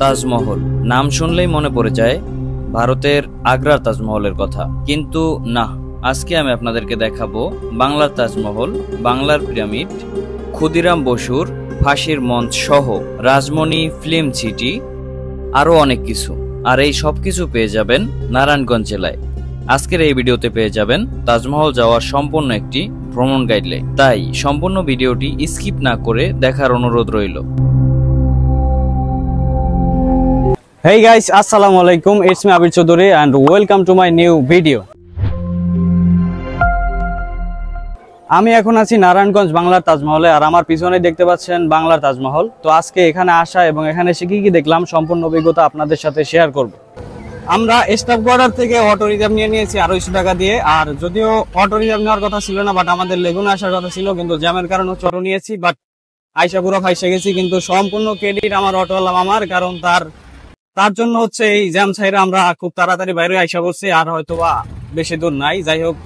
তাজমহল নাম শুনলেই মনে পড়ে যায় ভারতের আগ্রার তাজমহলের কথা, কিন্তু না, আজকে আমি আপনাদেরকে দেখাবো বাংলার তাজমহল, বাংলার পিরামিড, ক্ষুদিরাম বসুর ফাঁসির মঞ্চ সহ রাজমণি ফিল্ম সিটি, আরো অনেক কিছু। আর এই সবকিছু পেয়ে যাবেন নারায়ণগঞ্জ জেলায়। আজকের এই ভিডিওতে পেয়ে যাবেন তাজমহল যাওয়ার সম্পূর্ণ একটি ভ্রমণ গাইডলাইন, তাই সম্পূর্ণ ভিডিওটি স্কিপ না করে দেখার অনুরোধ রইল। Hey guys, assalamu alaikum. It's me Abir Choudhury and welcome to my new video. আমি এখন আছি নারায়ণগঞ্জ বাংলার তাজমহলে, আর আমার পিছনে দেখতে পাচ্ছেন বাংলার তাজমহল। তো আজকে এখানে আসা এবং এখানে এসে কি দেখলাম সম্পূর্ণ অভিজ্ঞতা আপনাদের সাথে শেয়ার করব। আমরা স্টাফ কোয়ার্টার থেকে অটো রিজার্ভ নিয়েছি 250 টাকা দিয়ে, আর যদিও অটো রিজার্ভ নেওয়ার কথা ছিল না, বাট আমাদের লেগুনে আসার কথা ছিল, কিন্তু জ্যামের কারণে অটো নিয়েছি। বাট আইসা পুরো ফাইসে গেছি, কিন্তু সম্পূর্ণ ক্রেডিট আমার অটোওয়ালা মামার, কারণ তার জন্য হচ্ছে এই জ্যাম ছাইরা আমরা খুব তাড়াতাড়ি বাইরে আইসা পড়ছি। আর হয়তো বা বেশি দূর নাই, যাই হোক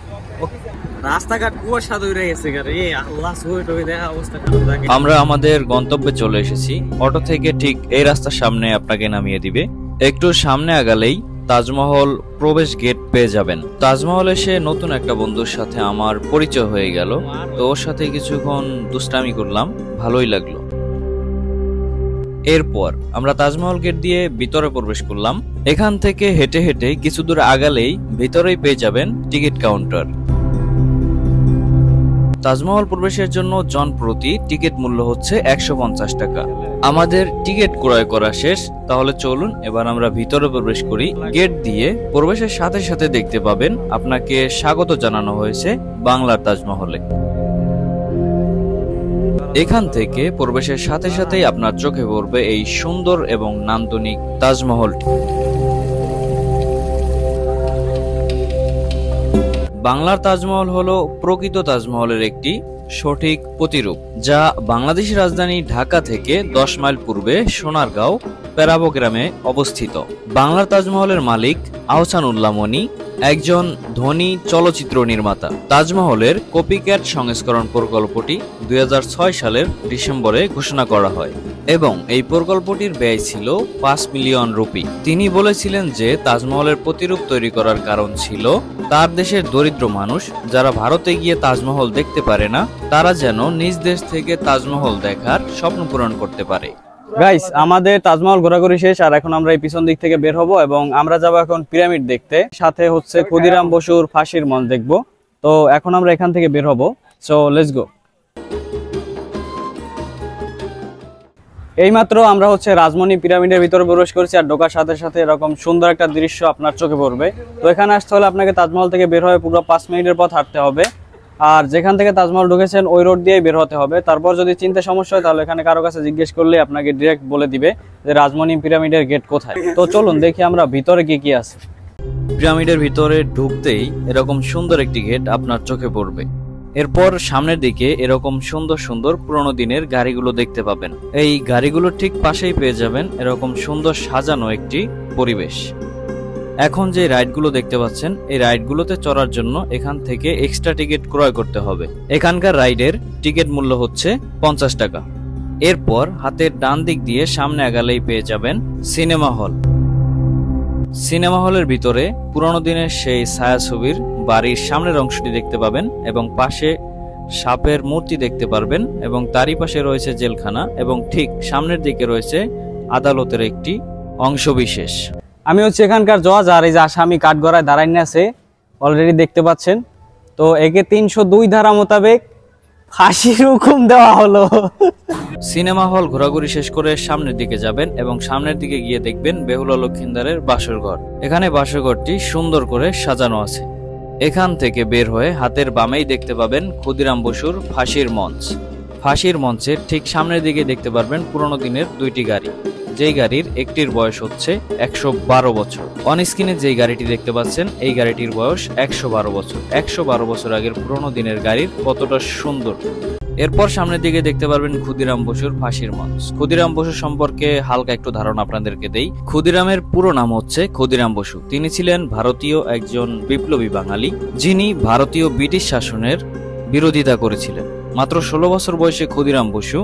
রাস্তাঘাট কুয়াশা দূরে গেছে। আমরা আমাদের গন্তব্যে চলে এসেছি। অটো থেকে ঠিক এই রাস্তার সামনে আপনাকে নামিয়ে দিবে। একটু সামনে আগালেই তাজমহল প্রবেশ গেট পেয়ে যাবেন। তাজমহল এসে নতুন একটা বন্ধুর সাথে আমার পরিচয় হয়ে গেল, তো ওর সাথে কিছুক্ষণ দুষ্টামি করলাম, ভালোই লাগলো। এরপর আমরা তাজমহল গেট দিয়ে ভিতরে প্রবেশ করলাম। এখান থেকে হেঁটে হেঁটে কিছু দূর আগালেই ভিতরেই পেয়ে যাবেন টিকিট কাউন্টার। তাজমহল প্রবেশের জন্য জন প্রতি টিকিট মূল্য হচ্ছে 150 টাকা। আমাদের টিকিট ক্রয় করা শেষ, তাহলে চলুন এবার আমরা ভিতরে প্রবেশ করি। গেট দিয়ে প্রবেশের সাথে সাথে দেখতে পাবেন আপনাকে স্বাগত জানানো হয়েছে বাংলার তাজমহলে। এখান থেকে প্রবেশের সাথে সাথেই আপনার চোখে পড়বে এই সুন্দর এবং নান্দনিক তাজমহলটি। বাংলার তাজমহল হলো প্রকৃত তাজমহলের একটি সঠিক প্রতিরূপ, যা বাংলাদেশের রাজধানী ঢাকা থেকে 10 মাইল পূর্বে সোনারগাঁও পেরাবো গ্রামে অবস্থিত। বাংলার তাজমহলের মালিক আহসানুল্লাহ মনি একজন ধনী চলচ্চিত্র নির্মাতা। তাজমহলের কপিক্যাট সংস্করণ প্রকল্পটি 2006 সালের ডিসেম্বরে ঘোষণা করা হয় এবং এই প্রকল্পটির ব্যয় ছিল 5 মিলিয়ন রুপি। তিনি বলেছিলেন যে তাজমহলের প্রতিরূপ তৈরি করার কারণ ছিল তার দেশের দরিদ্র মানুষ যারা ভারতে গিয়ে তাজমহল দেখতে পারে না, তারা যেন নিজ দেশ থেকে তাজমহল দেখার স্বপ্ন পূরণ করতে পারে। গাইস, আমাদের তাজমহল ঘোরাঘুরি শেষ, আর এখন আমরা এই পিছন দিক থেকে বের হব এবং আমরা যাব এখন পিরামিড দেখতে, সাথে হচ্ছে ক্ষুদিরাম বসুর ফাঁসির মঞ্চ দেখব। তো এখন আমরা এখান থেকে বের হব, সো লেটস গো। এইমাত্র আমরা হচ্ছে রাজমণি পিরামিডের ভিতরে প্রবেশ করেছি, আর ঢোকার সাথে সাথে এরকম সুন্দর একটা দৃশ্য আপনার চোখে পড়বে। তো এখানে আসতে হলে আপনাকে তাজমহল থেকে বের হয়ে পুরো 5 মিনিটের পথ হাঁটতে হবে, আর যেখান থেকে তাজমহল ঢুকেছেন ওই রোড দিয়েই বের হতে হবে। তারপর যদি চিনতে সমস্যা হয় তাহলে এখানে কারো কাছে জিজ্ঞেস করলে আপনাকে ডিরেক্ট বলে দিবে যে রাজমণি পিরামিডের গেট কোথায়। তো চলুন দেখি আমরা ভিতরে কি আছে। পিরামিডের ভিতরে ঢুকতেই এরকম সুন্দর একটি গেট আপনার চোখে পড়বে। এরপর সামনের দিকে এরকম সুন্দর সুন্দর পুরোনো দিনের গাড়িগুলো দেখতে পাবেন। এই গাড়িগুলোর ঠিক পাশেই পেয়ে যাবেন এরকম সুন্দর সাজানো একটি পরিবেশ। এখন যে রাইডগুলো দেখতে পাচ্ছেন, এই রাইডগুলোতে চড়ার জন্য এখান থেকে এক্সট্রা টিকিট ক্রয় করতে হবে। এখানকার রাইডের টিকিট মূল্য হচ্ছে 50 টাকা। এরপর হাতের ডান দিক দিয়ে সামনে আগালেই পেয়ে যাবেন সিনেমা হল। সিনেমা হলের ভিতরে পুরোনো দিনের সেই ছায়াছবির বাড়ির সামনের অংশটি দেখতে পাবেন এবং পাশে সাপের মূর্তি দেখতে পারবেন, এবং তারই পাশে রয়েছে জেলখানা, এবং ঠিক সামনের দিকে রয়েছে আদালতের একটি অংশ বিশেষ। আমি হচ্ছে এখানকার জজ, আর এই যে আসামি কাঠগড়ায় দাঁড়ায় আছে অলরেডি দেখতে পাচ্ছেন। তো একে 302 ধারা মোতাবেক ফাঁসির হুকুম দেওয়া হলো। সিনেমা হল ঘোরাঘুরি শেষ করে সামনের দিকে যাবেন এবং সামনের দিকে গিয়ে দেখবেন বেহুলা লক্ষিন্দারের বাসর ঘর। এখানে বাসর ঘরটি সুন্দর করে সাজানো আছে। এখান থেকে বের হয়ে হাতের বামেই দেখতে পাবেন ক্ষুদিরাম বসুর ফাঁসির মঞ্চ। ফাঁসির মঞ্চের ঠিক সামনের দিকে দেখতে পারবেন পুরোনো দিনের 2টি গাড়ি, যেই গাড়ির একটির বয়স হচ্ছে 112 বছর। অন স্ক্রিনে যেই গাড়িটি দেখতে পাচ্ছেন এই গাড়িটির বয়স 112 বছর। 112 বছর আগের পুরোনো দিনের গাড়ির কতটা সুন্দর। এরপর সামনের দিকে দেখতে পারবেন ক্ষুদিরাম বসুর ফাঁসির মঞ্চ। ক্ষুদিরাম বসু সম্পর্কে হালকা একটু ধারণা আপনাদেরকে দেই। ক্ষুদিরামের পুরো নাম হচ্ছে ক্ষুদিরাম বসু। তিনি ছিলেন ভারতীয় একজন বিপ্লবী বাঙালি, যিনি ভারতীয় ব্রিটিশ শাসনের বিরোধিতা করেছিলেন। মাত্র 16 বছর বয়সে ক্ষুদিরাম বসু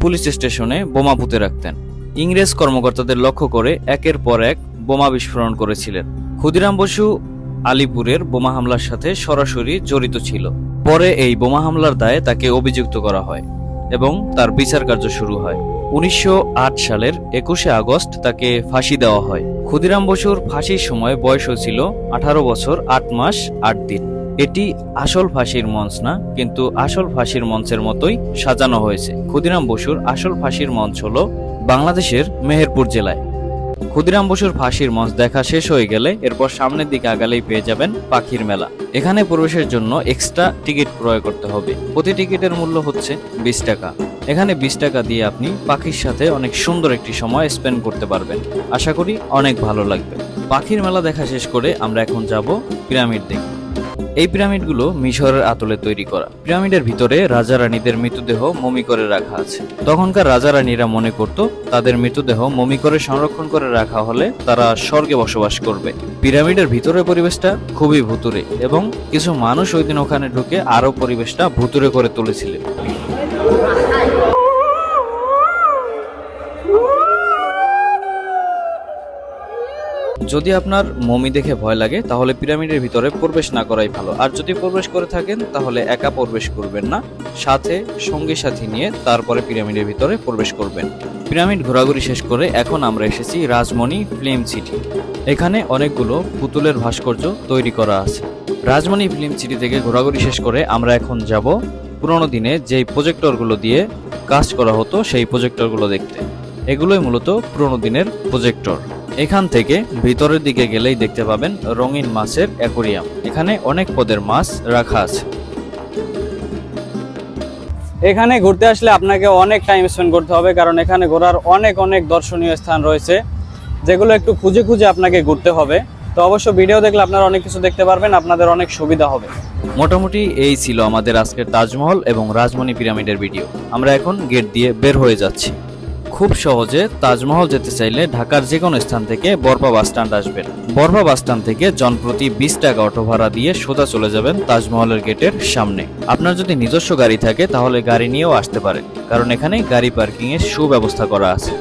পুলিশ স্টেশনে বোমা পুঁতে রাখতেন। ইংরেজ কর্মকর্তাদের লক্ষ্য করে একের পর এক বোমা বিস্ফোরণ করেছিলেন। ক্ষুদিরাম বসু আলিপুরের বোমা হামলার সাথে সরাসরি জড়িত ছিল। পরে এই বোমা হামলার দায়ে তাকে অভিযুক্ত করা হয় এবং তার বিচার কার্য শুরু হয়। 1908 সালের 21শে আগস্ট তাকে ফাঁসি দেওয়া হয়। ক্ষুদিরাম বসুর ফাঁসির সময় বয়স ছিল 18 বছর 8 মাস 8 দিন। এটি আসল ফাঁসির মঞ্চ না, কিন্তু আসল ফাঁসির মঞ্চের মতোই সাজানো হয়েছে। ক্ষুদিরাম বসুর আসল ফাঁসির মঞ্চ হল বাংলাদেশের মেহেরপুর জেলায়। ক্ষুদিরাম বসুর ফাঁসির মঞ্চ দেখা শেষ হয়ে গেলে এরপর সামনের দিকে আগালেই পেয়ে যাবেন পাখির মেলা। এখানে প্রবেশের জন্য এক্সট্রা টিকিট ক্রয় করতে হবে। প্রতি টিকিটের মূল্য হচ্ছে 20 টাকা। এখানে 20 টাকা দিয়ে আপনি পাখির সাথে অনেক সুন্দর একটি সময় স্পেন্ড করতে পারবেন। আশা করি অনেক ভালো লাগবে। পাখির মেলা দেখা শেষ করে আমরা এখন যাব পিরামিড দেখতে। এই পিরামিডগুলো মিশরের আতলে তৈরি করা। পিরামিডের ভিতরে রাজা রানীদের মৃতদেহ মমি করে রাখা আছে। তখনকার রাজা রানীরা মনে করত তাদের মৃতদেহ মমি করে সংরক্ষণ করে রাখা হলে তারা স্বর্গে বসবাস করবে। পিরামিডের ভিতরের পরিবেশটা খুবই ভুতুরে এবং কিছু মানুষ ওই দিন ওখানে ঢুকে আরো পরিবেশটা ভুতুরে করে তুলেছিলেন। যদি আপনার মমি দেখে ভয় লাগে তাহলে পিরামিডের ভিতরে প্রবেশ না করাই ভালো। আর যদি প্রবেশ করে থাকেন তাহলে একা প্রবেশ করবেন না, সাথে সঙ্গী সাথী নিয়ে তারপরে পিরামিডের ভিতরে প্রবেশ করবেন। পিরামিড ঘোরাঘুরি শেষ করে এখন আমরা এসেছি রাজমণি ফিল্ম সিটি। এখানে অনেকগুলো পুতুলের ভাস্কর্য তৈরি করা আছে। রাজমণি ফিল্ম সিটি থেকে ঘোরাঘুরি শেষ করে আমরা এখন যাব পুরোনো দিনে যেই প্রজেক্টরগুলো দিয়ে কাজ করা হতো সেই প্রজেক্টরগুলো দেখতে। এগুলোই মূলত পুরোনো দিনের প্রজেক্টর। এখান থেকে ভিতরের দিকে গেলেই দেখতে পাবেন রঙিন মাছের অ্যাকোরিয়াম। এখানে অনেক পদের মাছ রাখা আছে। এখানে ঘুরতে আসলে আপনাকে অনেক টাইম স্পেন্ড করতে হবে, কারণ এখানে ঘোরার অনেক অনেক দর্শনীয় স্থান রয়েছে যেগুলো একটু খুঁজে খুঁজে আপনাকে ঘুরতে হবে। তো অবশ্য ভিডিও দেখলে আপনারা অনেক কিছু দেখতে পারবেন, আপনাদের অনেক সুবিধা হবে। মোটামুটি এই ছিল আমাদের আজকের তাজমহল এবং রাজমণি পিরামিডের ভিডিও। আমরা এখন গেট দিয়ে বের হয়ে যাচ্ছি। খুব সহজে তাজমহল যেতে চাইলে ঢাকার যে কোনো স্থান থেকে বরপা বাস স্ট্যান্ড আসবেন। বরপা বাস স্ট্যান্ড থেকে জনপ্রতি 20 টাকা অটো ভাড়া দিয়ে সোজা চলে যাবেন তাজমহলের গেটের সামনে। আপনার যদি নিজস্ব গাড়ি থাকে তাহলে গাড়ি নিয়েও আসতে পারেন, কারণ এখানে গাড়ি পার্কিং এর সুব্যবস্থা করা আছে।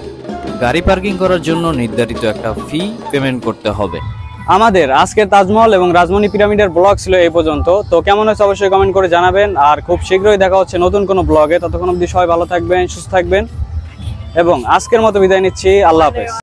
গাড়ি পার্কিং করার জন্য নির্ধারিত একটা ফি পেমেন্ট করতে হবে। আমাদের আজকের তাজমহল এবং রাজমণি পিরামিডের ব্লগ ছিল এই পর্যন্ত। তো কেমন হয়েছে অবশ্যই কমেন্ট করে জানাবেন। আর খুব শীঘ্রই দেখা হচ্ছে নতুন কোনো ব্লগে। ততক্ষণ অবধি সবাই ভালো থাকবেন, সুস্থ থাকবেন এবং আজকের মতো বিদায় নিচ্ছি। আল্লাহ হাফেজ।